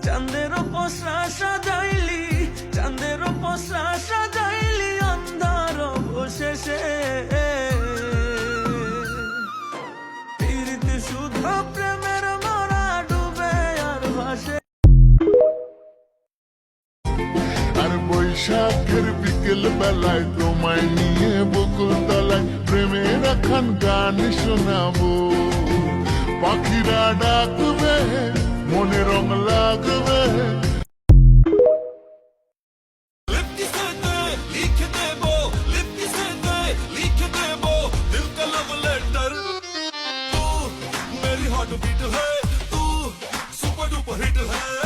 চাঁদের পোষা সাজাইলি, চাঁদের পোষা সাজাইলি অন্ধার অবশেষে। প্রীতি শুধু প্রেমের মরা ডুবে আর ভাসে। আর বৈশাখের বিকেল বেলায় তোমায় নিয়ে বকুল তলায় প্রেমের খান গান শোনাবো। পাখিরা ডাকবে, মনে রং লাগবে। मेरी हार्ट बीट है, तू सुपर डुपर हिट है।